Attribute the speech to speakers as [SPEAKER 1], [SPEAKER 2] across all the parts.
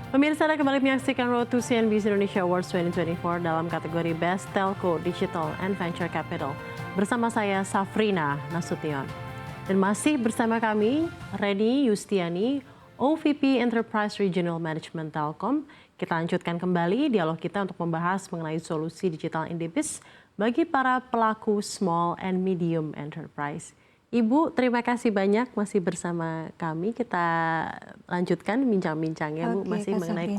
[SPEAKER 1] Pemirsa, Anda kembali menyaksikan Road to CNBC Indonesia Awards 2024 dalam kategori Best Telco, Digital, and Venture Capital. Bersama saya, Safrina Nasution. Dan masih bersama kami, Reni Yustiani, OVP Enterprise Regional Management Telkom. Kita lanjutkan kembali dialog kita untuk membahas mengenai solusi digital Indibis bagi para pelaku small and medium enterprise. Ibu, terima kasih banyak masih bersama kami. Kita lanjutkan bincang-bincangnya, Bu, masih mengenai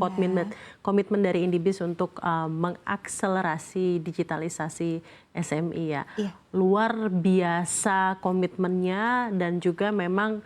[SPEAKER 1] komitmen dari Indibis untuk mengakselerasi digitalisasi SME ya. Iya. Luar biasa komitmennya dan juga memang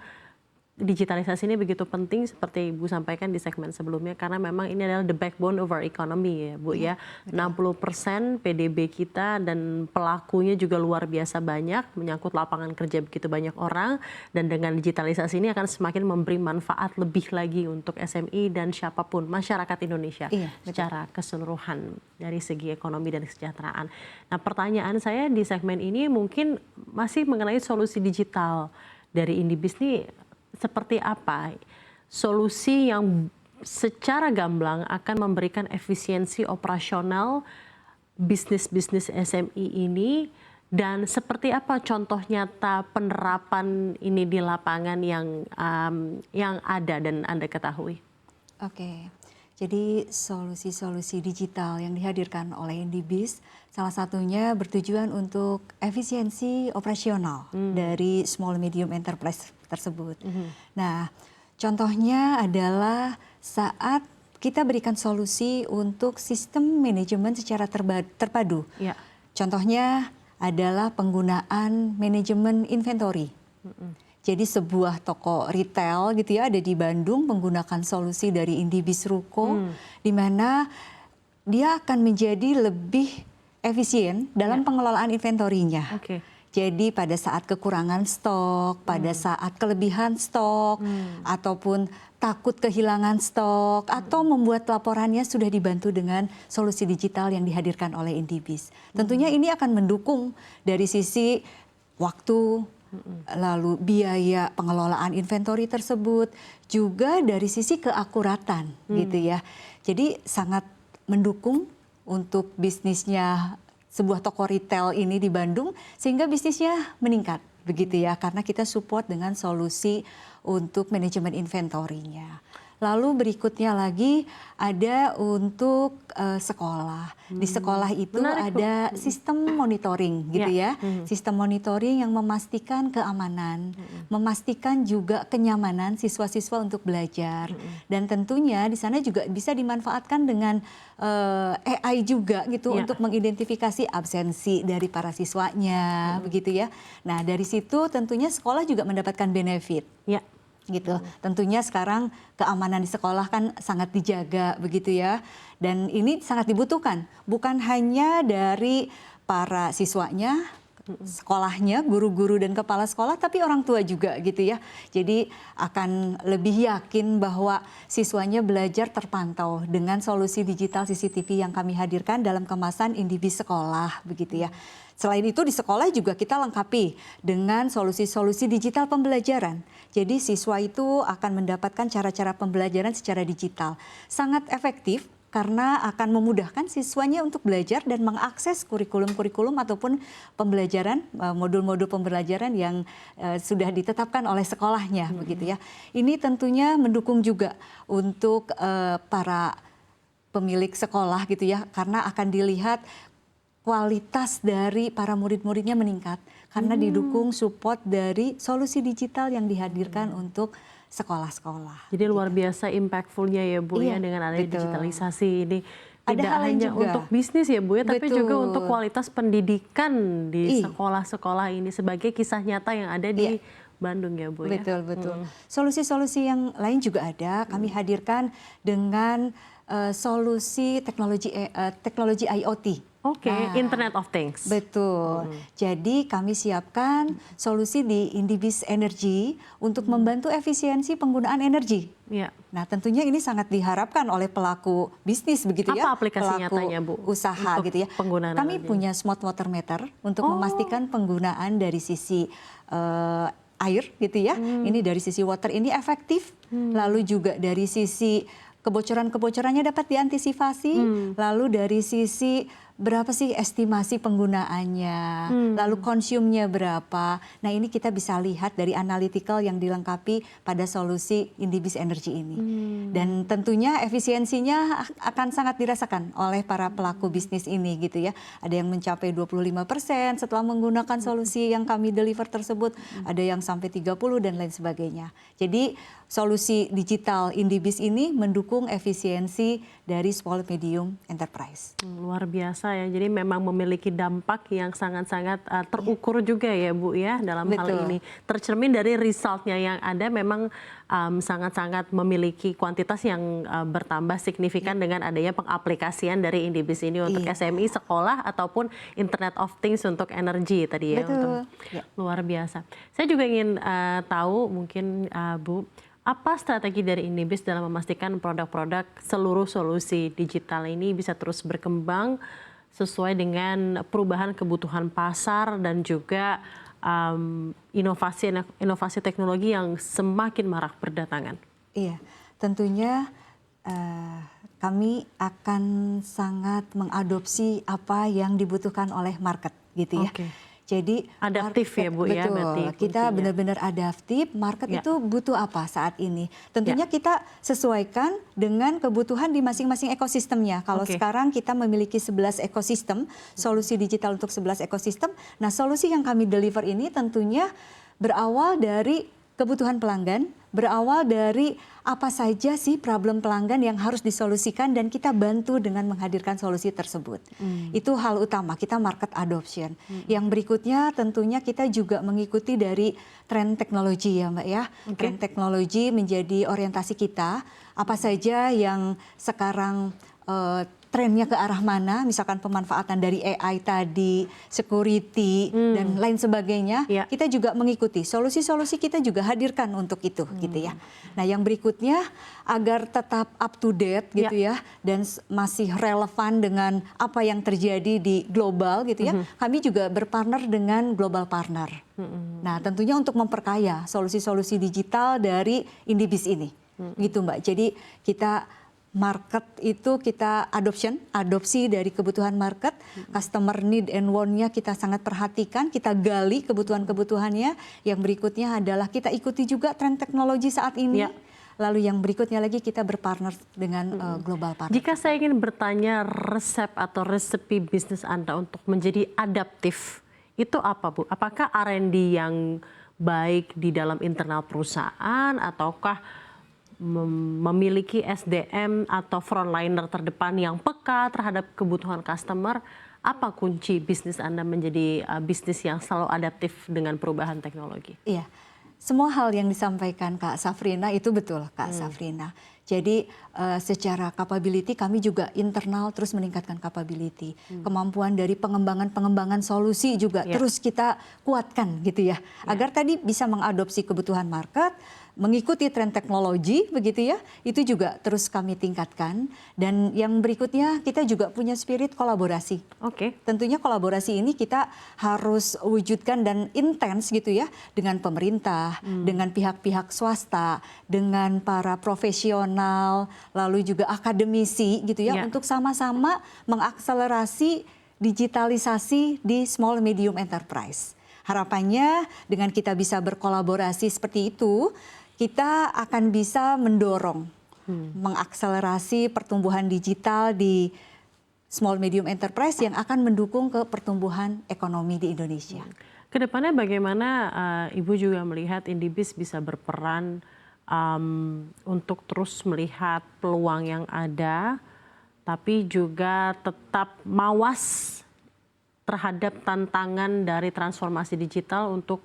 [SPEAKER 1] digitalisasi ini begitu penting seperti Ibu sampaikan di segmen sebelumnya karena memang ini adalah the backbone of our economy ya Bu ya. 60% PDB kita dan pelakunya juga luar biasa banyak, menyangkut lapangan kerja begitu banyak orang, dan dengan digitalisasi ini akan semakin memberi manfaat lebih lagi untuk SME dan siapapun masyarakat Indonesia secara keseluruhan dari segi ekonomi dan kesejahteraan. Nah, pertanyaan saya di segmen ini mungkin masih mengenai solusi digital dari Indibis ini. Seperti apa solusi yang secara gamblang akan memberikan efisiensi operasional bisnis-bisnis SME ini, dan seperti apa contoh nyata penerapan ini di lapangan yang ada dan Anda ketahui? Oke.
[SPEAKER 2] Jadi solusi-solusi digital yang dihadirkan oleh Indibis salah satunya bertujuan untuk efisiensi operasional dari small medium enterprise tersebut. Nah, contohnya adalah saat kita berikan solusi untuk sistem manajemen secara terpadu. Ya. Contohnya adalah penggunaan manajemen inventory. Jadi sebuah toko retail gitu ya ada di Bandung menggunakan solusi dari Indibis Ruko, di mana dia akan menjadi lebih efisien dalam pengelolaan inventorinya. Jadi pada saat kekurangan stok, pada saat kelebihan stok, ataupun takut kehilangan stok, atau membuat laporannya sudah dibantu dengan solusi digital yang dihadirkan oleh Indibis. Tentunya ini akan mendukung dari sisi waktu, lalu biaya pengelolaan inventory tersebut, juga dari sisi keakuratan gitu ya. Jadi sangat mendukung untuk bisnisnya sebuah toko retail ini di Bandung sehingga bisnisnya meningkat begitu ya, karena kita support dengan solusi untuk manajemen inventorinya. Lalu berikutnya lagi ada untuk sekolah. Di sekolah itu ada sistem monitoring gitu ya. Sistem monitoring yang memastikan keamanan, memastikan juga kenyamanan siswa-siswa untuk belajar. Dan tentunya di sana juga bisa dimanfaatkan dengan AI juga gitu untuk mengidentifikasi absensi dari para siswanya begitu ya. Nah, dari situ tentunya sekolah juga mendapatkan benefit. Gitu. Tentunya sekarang keamanan di sekolah kan sangat dijaga begitu ya. Dan ini sangat dibutuhkan, bukan hanya dari para siswanya, sekolahnya, guru-guru dan kepala sekolah, tapi orang tua juga gitu ya. Jadi akan lebih yakin bahwa siswanya belajar terpantau dengan solusi digital CCTV yang kami hadirkan dalam kemasan Indibis Sekolah begitu ya. Selain itu di sekolah juga kita lengkapi dengan solusi-solusi digital pembelajaran. Jadi siswa itu akan mendapatkan cara-cara pembelajaran secara digital. Sangat efektif karena akan memudahkan siswanya untuk belajar dan mengakses kurikulum-kurikulum ataupun pembelajaran, modul-modul pembelajaran yang sudah ditetapkan oleh sekolahnya begitu ya. Ini tentunya mendukung juga untuk para pemilik sekolah gitu ya, karena akan dilihat kualitas dari para murid-muridnya meningkat karena didukung support dari solusi digital yang dihadirkan untuk sekolah-sekolah.
[SPEAKER 1] Jadi luar biasa impactfulnya ya Bu ya dengan adanya digitalisasi ini. Tidak hanya untuk bisnis ya Bu ya, tapi juga untuk kualitas pendidikan di sekolah-sekolah ini sebagai kisah nyata yang ada di Bandung ya Bu ya.
[SPEAKER 2] Betul. Solusi-solusi yang lain juga ada, kami hadirkan dengan solusi teknologi IoT.
[SPEAKER 1] Internet of Things.
[SPEAKER 2] Betul. Jadi kami siapkan solusi di Indibis Energy untuk membantu efisiensi penggunaan energi. Nah, tentunya ini sangat diharapkan oleh pelaku bisnis begitu ya.
[SPEAKER 1] Apa aplikasi nyatanya Bu?
[SPEAKER 2] Usaha gitu ya. Kami punya smart water meter untuk memastikan penggunaan dari sisi air gitu ya. Ini dari sisi water ini efektif. Lalu juga dari sisi kebocoran-kebocorannya dapat diantisipasi, lalu dari sisi berapa sih estimasi penggunaannya, lalu konsumnya berapa. Nah ini kita bisa lihat dari analytical yang dilengkapi pada solusi Indibis Energy ini. Dan tentunya efisiensinya akan sangat dirasakan oleh para pelaku bisnis ini gitu ya. Ada yang mencapai 25% setelah menggunakan solusi yang kami deliver tersebut, ada yang sampai 30 dan lain sebagainya. Jadi solusi digital Indibis ini mendukung efisiensi dari small medium enterprise.
[SPEAKER 1] Luar biasa ya, jadi memang memiliki dampak yang sangat-sangat terukur juga ya Bu ya dalam hal ini. Tercermin dari resultnya yang ada memang sangat-sangat memiliki kuantitas yang bertambah signifikan dengan adanya pengaplikasian dari Indibis ini untuk SMI, sekolah ataupun Internet of Things untuk energi tadi ya. Luar biasa. Saya juga ingin tahu mungkin Bu, apa strategi dari Indibis dalam memastikan produk-produk seluruh solusi digital ini bisa terus berkembang sesuai dengan perubahan kebutuhan pasar dan juga inovasi teknologi yang semakin marak berdatangan?
[SPEAKER 2] Iya, tentunya kami akan sangat mengadopsi apa yang dibutuhkan oleh market gitu ya. Jadi
[SPEAKER 1] adaptif ya Bu ya,
[SPEAKER 2] berarti kita benar-benar adaptif, market itu butuh apa saat ini. Tentunya kita sesuaikan dengan kebutuhan di masing-masing ekosistemnya. Kalau sekarang kita memiliki 11 ekosistem, solusi digital untuk 11 ekosistem. Nah solusi yang kami deliver ini tentunya berawal dari kebutuhan pelanggan, berawal dari apa saja sih problem pelanggan yang harus disolusikan dan kita bantu dengan menghadirkan solusi tersebut. Itu hal utama, kita market adoption. Yang berikutnya tentunya kita juga mengikuti dari tren teknologi ya Mbak ya. Tren teknologi menjadi orientasi kita, apa saja yang sekarang trennya ke arah mana, misalkan pemanfaatan dari AI tadi, security, dan lain sebagainya, kita juga mengikuti. Solusi-solusi kita juga hadirkan untuk itu, gitu ya. Nah, yang berikutnya, agar tetap up to date, gitu ya, dan masih relevan dengan apa yang terjadi di global, gitu ya, kami juga berpartner dengan global partner. Nah, tentunya untuk memperkaya solusi-solusi digital dari Indibis ini, gitu Mbak. Jadi, kita market itu kita adopsi dari kebutuhan market, customer need and want-nya kita sangat perhatikan, kita gali kebutuhan-kebutuhannya. Yang berikutnya adalah kita ikuti juga tren teknologi saat ini. Lalu yang berikutnya lagi kita berpartner dengan global partner.
[SPEAKER 1] Jika saya ingin bertanya resep atau resepi bisnis Anda untuk menjadi adaptif, itu apa Bu? Apakah R&D yang baik di dalam internal perusahaan ataukah memiliki SDM atau frontliner terdepan yang peka terhadap kebutuhan customer? Apa kunci bisnis Anda menjadi bisnis yang selalu adaptif dengan perubahan teknologi?
[SPEAKER 2] Iya, semua hal yang disampaikan Kak Safrina itu betul Kak Safrina. Jadi secara capability kami juga internal terus meningkatkan capability. Kemampuan dari pengembangan solusi juga terus kita kuatkan gitu ya. Agar tadi bisa mengadopsi kebutuhan market, mengikuti tren teknologi begitu ya, itu juga terus kami tingkatkan. Dan yang berikutnya kita juga punya spirit kolaborasi. Tentunya kolaborasi ini kita harus wujudkan dan intens gitu ya, dengan pemerintah, dengan pihak-pihak swasta, dengan para profesional, lalu juga akademisi gitu ya, untuk sama-sama mengakselerasi digitalisasi di small medium enterprise. Harapannya dengan kita bisa berkolaborasi seperti itu, kita akan bisa mendorong, mengakselerasi pertumbuhan digital di small medium enterprise yang akan mendukung ke pertumbuhan ekonomi di Indonesia.
[SPEAKER 1] Kedepannya bagaimana Ibu juga melihat Indibis bisa berperan untuk terus melihat peluang yang ada, tapi juga tetap mawas terhadap tantangan dari transformasi digital untuk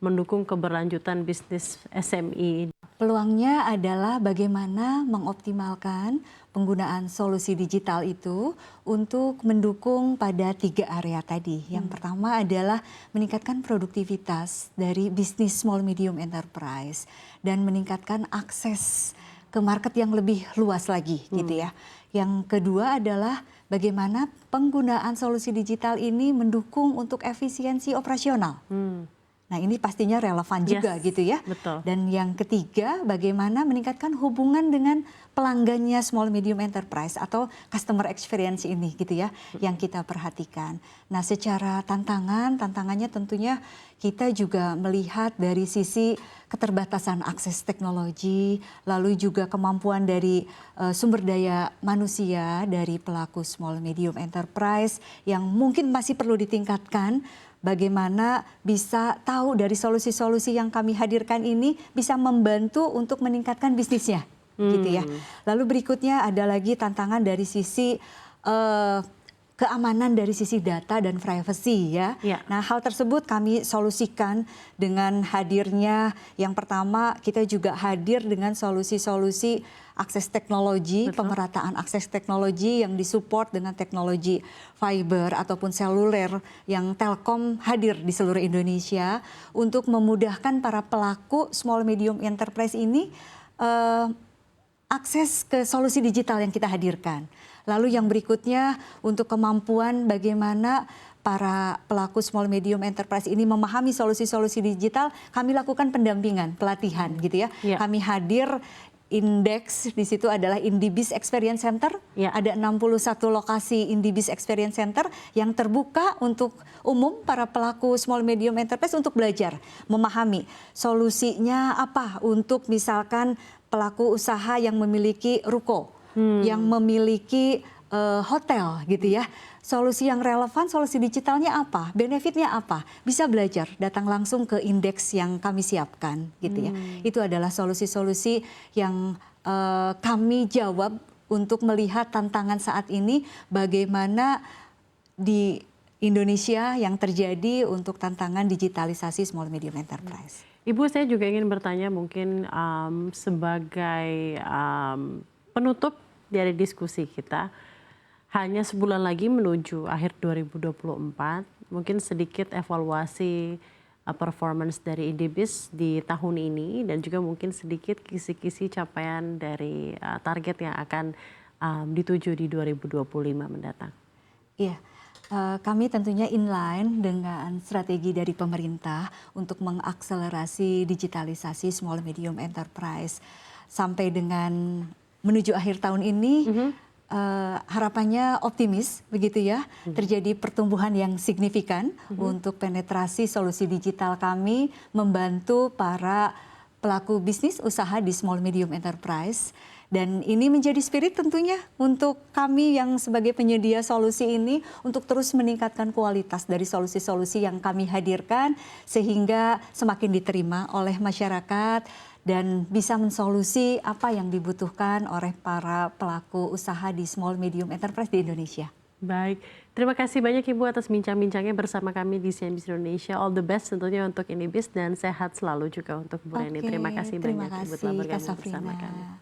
[SPEAKER 1] mendukung keberlanjutan bisnis SMI?
[SPEAKER 2] Peluangnya adalah bagaimana mengoptimalkan penggunaan solusi digital itu untuk mendukung pada 3 area tadi. Yang pertama adalah meningkatkan produktivitas dari bisnis small medium enterprise dan meningkatkan akses ke market yang lebih luas lagi gitu ya. Yang kedua adalah bagaimana penggunaan solusi digital ini mendukung untuk efisiensi operasional. Nah, ini pastinya relevan juga
[SPEAKER 1] Yes,
[SPEAKER 2] gitu ya.
[SPEAKER 1] betul.
[SPEAKER 2] Dan yang ketiga, bagaimana meningkatkan hubungan dengan pelanggannya small medium enterprise atau customer experience ini gitu ya, yang kita perhatikan. Nah, secara tantangannya tentunya kita juga melihat dari sisi keterbatasan akses teknologi, lalu juga kemampuan dari sumber daya manusia dari pelaku small medium enterprise yang mungkin masih perlu ditingkatkan. Bagaimana bisa tahu dari solusi-solusi yang kami hadirkan ini bisa membantu untuk meningkatkan bisnisnya, gitu ya. Lalu berikutnya ada lagi tantangan dari sisi keamanan dari sisi data dan privacy ya.
[SPEAKER 1] Ya.
[SPEAKER 2] Nah, hal tersebut kami solusikan dengan hadirnya yang pertama kita juga hadir dengan solusi-solusi akses teknologi,
[SPEAKER 1] Betul.
[SPEAKER 2] pemerataan akses teknologi yang disupport dengan teknologi fiber ataupun seluler yang Telkom hadir di seluruh Indonesia untuk memudahkan para pelaku small medium enterprise ini akses ke solusi digital yang kita hadirkan. Lalu yang berikutnya untuk kemampuan bagaimana para pelaku small medium enterprise ini memahami solusi-solusi digital, kami lakukan pendampingan, pelatihan gitu ya.
[SPEAKER 1] Ya.
[SPEAKER 2] Kami hadir indeks di situ adalah Indibis Experience Center.
[SPEAKER 1] Ya.
[SPEAKER 2] Ada 61 lokasi Indibis Experience Center yang terbuka untuk umum para pelaku small medium enterprise untuk belajar, memahami solusinya apa untuk misalkan pelaku usaha yang memiliki ruko, yang memiliki hotel gitu ya. Solusi yang relevan, solusi digitalnya apa, benefitnya apa, bisa belajar, datang langsung ke indeks yang kami siapkan gitu ya. Itu adalah solusi-solusi yang kami jawab untuk melihat tantangan saat ini, bagaimana di Indonesia yang terjadi untuk tantangan digitalisasi small medium enterprise.
[SPEAKER 1] Ibu, saya juga ingin bertanya mungkin sebagai penutup dari diskusi kita, hanya sebulan lagi menuju akhir 2024, mungkin sedikit evaluasi performance dari Indibis di tahun ini dan juga mungkin sedikit kisi-kisi capaian dari target yang akan dituju di 2025 mendatang.
[SPEAKER 2] Iya. Kami tentunya inline dengan strategi dari pemerintah untuk mengakselerasi digitalisasi small medium enterprise. Sampai dengan menuju akhir tahun ini, harapannya optimis begitu ya, terjadi pertumbuhan yang signifikan untuk penetrasi solusi digital kami, membantu para pelaku bisnis usaha di small medium enterprise. Dan ini menjadi spirit tentunya untuk kami yang sebagai penyedia solusi ini untuk terus meningkatkan kualitas dari solusi-solusi yang kami hadirkan sehingga semakin diterima oleh masyarakat dan bisa mensolusi apa yang dibutuhkan oleh para pelaku usaha di small medium enterprise di Indonesia.
[SPEAKER 1] Baik, terima kasih banyak Ibu atas bincang-bincangnya bersama kami di CNBC Indonesia. All the best tentunya untuk Indibis dan sehat selalu juga untuk Bu Reni. Terima kasih banyak Ibu telah bergabung bersama kami.